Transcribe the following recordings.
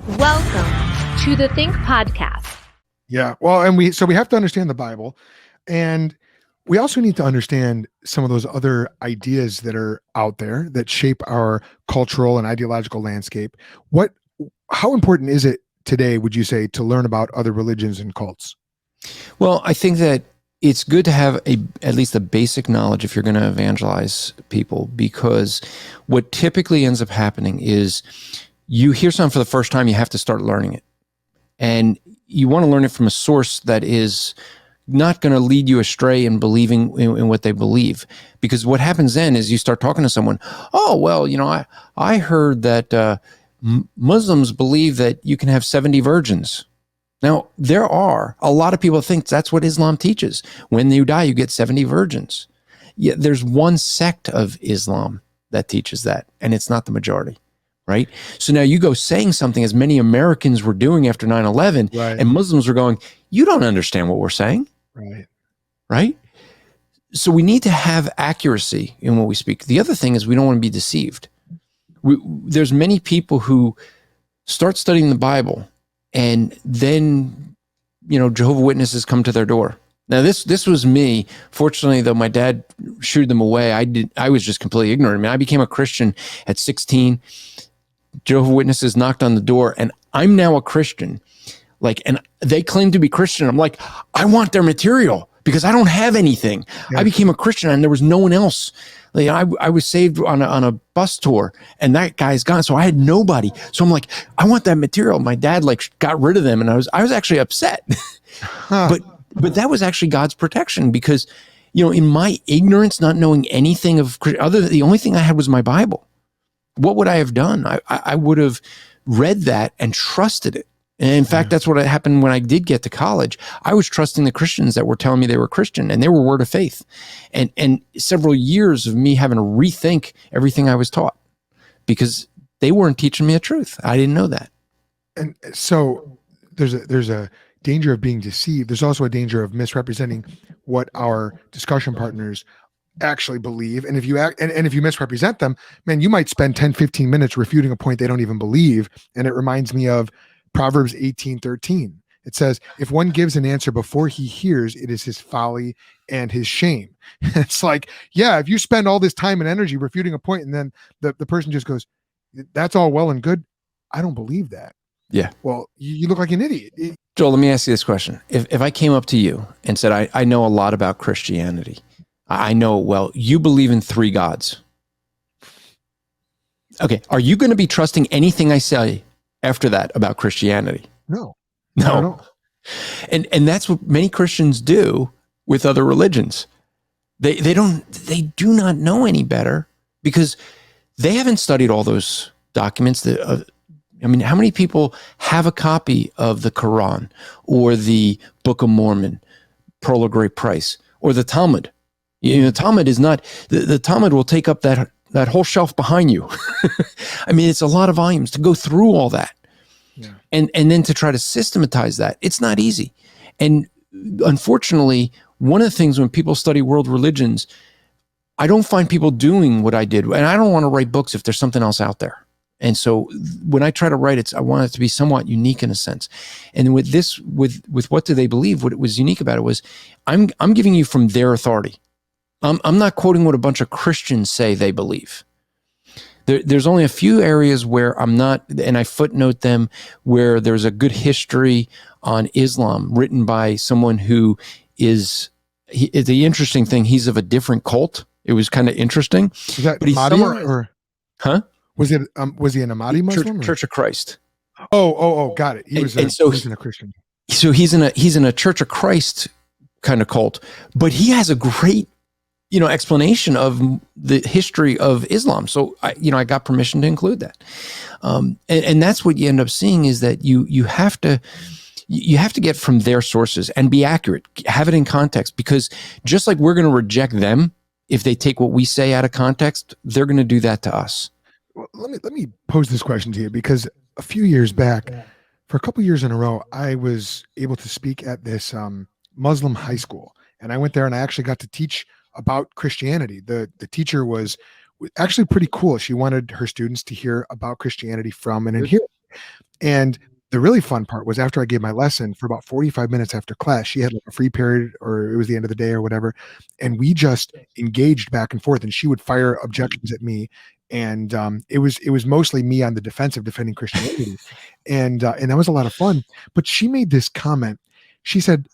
Welcome to the Think Podcast. Yeah. Well, and we have to understand the Bible, and we also need to understand some of those other ideas that are out there that shape our cultural and ideological landscape. How important is it today, would you say, to learn about other religions and cults? Well, I think that it's good to have at least a basic knowledge if you're going to evangelize people, because what typically ends up happening is you hear something for the first time, you have to start learning it. And you want to learn it from a source that is not going to lead you astray in believing in what they believe. Because what happens then is you start talking to someone, oh, well, I heard that Muslims believe that you can have 70 virgins. Now, there are a lot of people think that's what Islam teaches. When you die, you get 70 virgins. Yet there's one sect of Islam that teaches that, and it's not the majority. Right? So now you go saying something, as many Americans were doing after 9/11, right, and Muslims were going, you don't understand what we're saying. Right. Right? So we need to have accuracy in what we speak. The other thing is we don't want to be deceived. There's many people who start studying the Bible, and then, Jehovah's Witnesses come to their door. Now, this was me. Fortunately, though, my dad shooed them away. I was just completely ignorant. I mean, I became a Christian at 16. Jehovah's Witnesses knocked on the door, and I'm now a Christian. And they claim to be Christian. I'm like, I want their material because I don't have anything. Yeah. I became a Christian, and there was no one else. I was saved on a bus tour, and that guy's gone, so I had nobody. So I'm like, I want that material. My dad got rid of them, and I was actually upset. Huh. But that was actually God's protection, because in my ignorance, not knowing anything of the only thing I had was my Bible. What would I have done? I would have read that and trusted it. And in fact, that's what happened when I did get to college. I was trusting the Christians that were telling me they were Christian, and they were word of faith. And several years of me having to rethink everything I was taught, because they weren't teaching me the truth. I didn't know that. And so there's a danger of being deceived. There's also a danger of misrepresenting what our discussion partners actually believe. And if you misrepresent them, man, you might spend 10, 15 minutes refuting a point they don't even believe. And it reminds me of Proverbs 18:13. It says, if one gives an answer before he hears, it is his folly and his shame. It's like, yeah, if you spend all this time and energy refuting a point, and then the person just goes, that's all well and good, I don't believe that. Yeah. Well, you look like an idiot. Joel, let me ask you this question. If I came up to you and said, I know a lot about Christianity, I know, well, you believe in 3 gods. Okay. Are you going to be trusting anything I say after that about Christianity? No. And that's what many Christians do with other religions. They do not know any better, because they haven't studied all those documents. How many people have a copy of the Quran or the Book of Mormon, Pearl of Great Price, or the Talmud? The Talmud is not, the Talmud will take up that whole shelf behind you. It's a lot of volumes to go through all that. Yeah. And then to try to systematize that, it's not easy. And unfortunately, one of the things when people study world religions, I don't find people doing what I did. And I don't want to write books if there's something else out there. And so when I try to write it, I want it to be somewhat unique in a sense. And with this, with what do they believe, what was unique about it was, I'm giving you from their authority. I'm not quoting what a bunch of Christians say they believe. There's only a few areas where I'm not, and I footnote them, where there's a good history on Islam written by someone who is, the interesting thing, he's of a different cult. It was kind of interesting. Is that Ahmadi or? Huh? Was he an Ahmadi Muslim? Church of Christ. Oh, got it. He was a Christian. So he's in a Church of Christ kind of cult, but he has a great explanation of the history of Islam. So I got permission to include that. And that's what you end up seeing, is that you have to get from their sources and be accurate, have it in context, because just like we're going to reject them if they take what we say out of context, they're going to do that to us. Well, let me pose this question to you, because a few years back, for a couple years in a row, I was able to speak at this Muslim high school, and I went there and I actually got to teach about Christianity. The teacher was actually pretty cool. She wanted her students to hear about Christianity from an adherent. And the really fun part was after I gave my lesson, for about 45 minutes after class, she had like a free period, or it was the end of the day or whatever. And we just engaged back and forth, and she would fire objections at me. And it was mostly me on the defensive defending Christianity. And that was a lot of fun. But she made this comment. She said,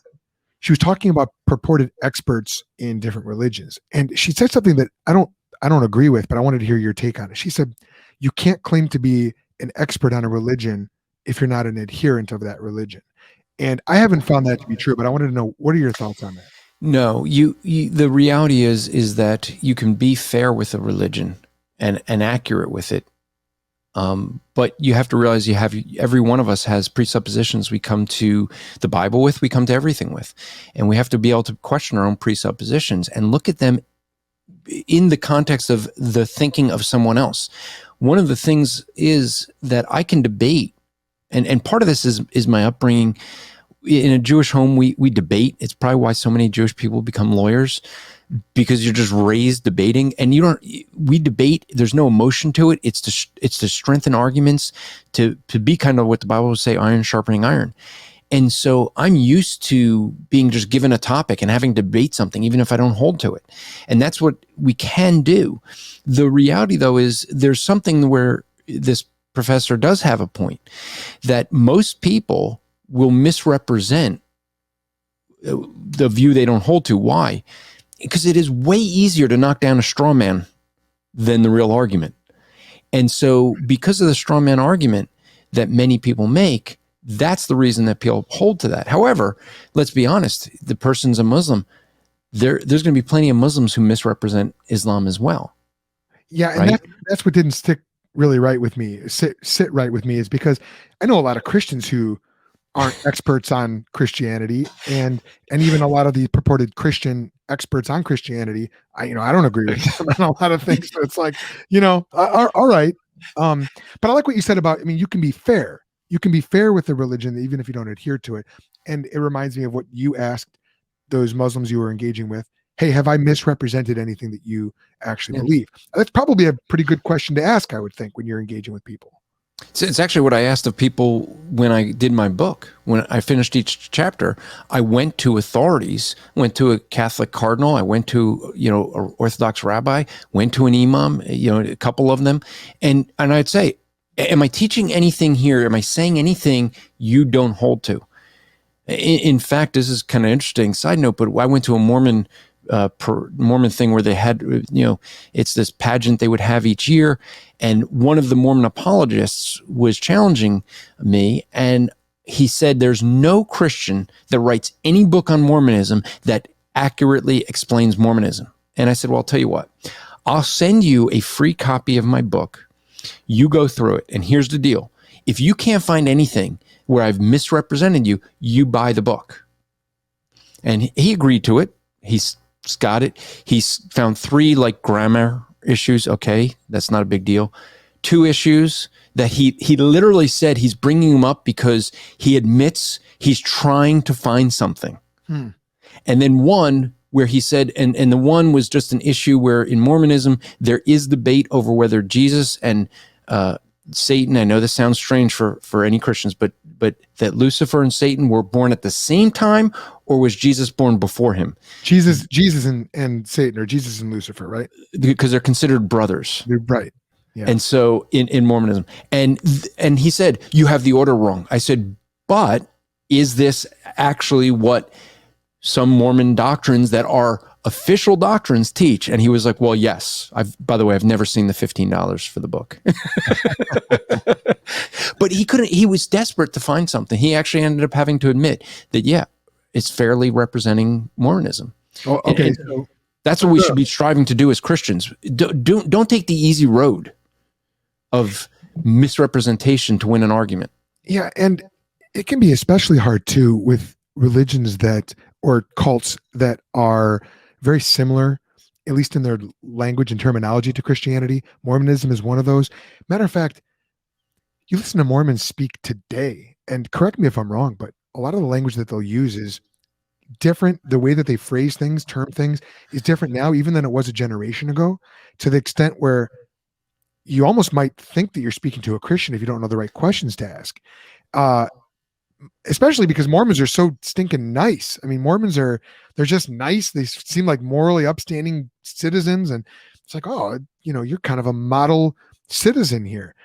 she was talking about purported experts in different religions. And she said something that I don't agree with, but I wanted to hear your take on it. She said, you can't claim to be an expert on a religion if you're not an adherent of that religion. And I haven't found that to be true, but I wanted to know, what are your thoughts on that? No, you the reality is that you can be fair with a religion and accurate with it. But you have to realize every one of us has presuppositions we come to the Bible with, we come to everything with. And we have to be able to question our own presuppositions and look at them in the context of the thinking of someone else. One of the things is that I can debate, and part of this is my upbringing. In a Jewish home, we debate. It's probably why so many Jewish people become lawyers, because you're just raised debating, and we debate. There's no emotion to it. It's to strengthen arguments, to be kind of what the Bible would say, iron sharpening iron. And so I'm used to being just given a topic and having to debate something, even if I don't hold to it. And that's what we can do. The reality, though, is there's something where this professor does have a point, that most people will misrepresent the view they don't hold to. Why? Because it is way easier to knock down a straw man than the real argument. And so because of the straw man argument that many people make, that's the reason that people hold to that. However, let's be honest, the person's a Muslim. There's going to be plenty of Muslims who misrepresent Islam as well. Yeah, and right? that's what didn't sit right with me, is because I know a lot of Christians who aren't experts on Christianity, and even a lot of the purported Christian experts on Christianity, I don't agree with them on a lot of things. So it's like, all right. But I like what you said about, you can be fair. You can be fair with the religion, even if you don't adhere to it. And it reminds me of what you asked those Muslims you were engaging with. Hey, have I misrepresented anything that you actually believe? That's probably a pretty good question to ask, I would think, when you're engaging with people. It's actually what I asked of people when I did my book. When I finished each chapter, I went to authorities, went to a Catholic cardinal, I went to, an Orthodox rabbi, went to an imam, a couple of them. And I'd say, am I teaching anything here? Am I saying anything you don't hold to? In fact, this is kind of interesting side note, but I went to a Mormon thing where they had, it's this pageant they would have each year. And one of the Mormon apologists was challenging me. And he said, there's no Christian that writes any book on Mormonism that accurately explains Mormonism. And I said, well, I'll tell you what, I'll send you a free copy of my book. You go through it. And here's the deal. If you can't find anything where I've misrepresented you, you buy the book. And he agreed to it. He's got it. He's found 3 grammar issues. Okay, that's not a big deal. 2 issues that he literally said he's bringing them up because he admits he's trying to find something. And then 1 where he said, and the 1 was just an issue where in Mormonism, there is debate over whether Jesus and Satan, I know this sounds strange for any Christians, but that Lucifer and Satan were born at the same time, or was Jesus born before him? Jesus and Satan, or Jesus and Lucifer, right? Because they're considered brothers. They're right. Yeah. And so in Mormonism, and he said, you have the order wrong. I said, but is this actually what some Mormon doctrines that are official doctrines teach? And he was like, well, yes. By the way, I've never seen the $15 for the book. But he was desperate to find something. He actually ended up having to admit that, yeah, it's fairly representing Mormonism. Oh, okay. And so that's what we should be striving to do as Christians. Don't take the easy road of misrepresentation to win an argument. Yeah. And it can be especially hard too with religions or cults that are very similar, at least in their language and terminology, to Christianity. Mormonism is one of those. Matter of fact, you listen to Mormons speak today, and correct me if I'm wrong, but a lot of the language that they'll use is different. The way that they phrase things, term things, is different now even than it was a generation ago, to the extent where you almost might think that you're speaking to a Christian if you don't know the right questions to ask. Especially because Mormons are so stinking nice. I mean, they're just nice. They seem like morally upstanding citizens. And it's like, oh, you're kind of a model citizen here.